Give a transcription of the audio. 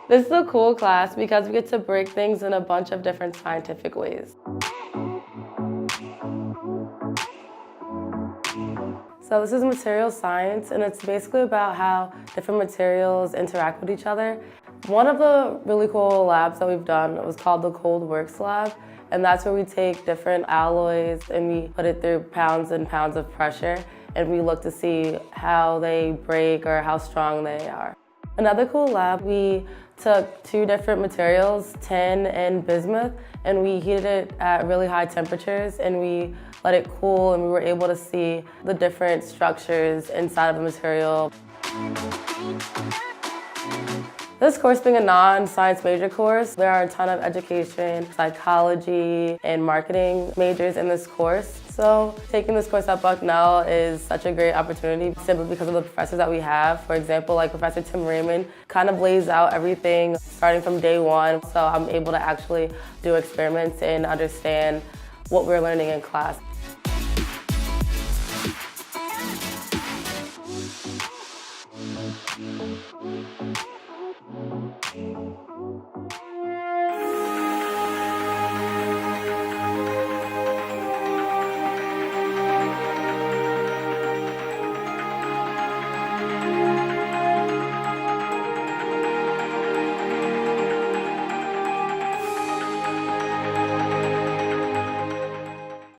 This is a cool class because we get to break things in a bunch of different scientific ways. So this is material science, and it's basically about how different materials interact with each other. One of the really cool labs that we've done was called the Cold Works Lab, and that's where we take different alloys and we put it through pounds and pounds of pressure, and we look to see how they break or how strong they are. Another cool lab, we took two different materials, tin and bismuth, and we heated it at really high temperatures, and we let it cool, and we were able to see the different structures inside of the material. This course being a non-science major course, there are a ton of education, psychology, and marketing majors in this course. So taking this course at Bucknell is such a great opportunity simply because of the professors that we have. For example, like Professor Tim Raymond kind of lays out everything starting from day one. So I'm able to actually do experiments and understand what we're learning in class.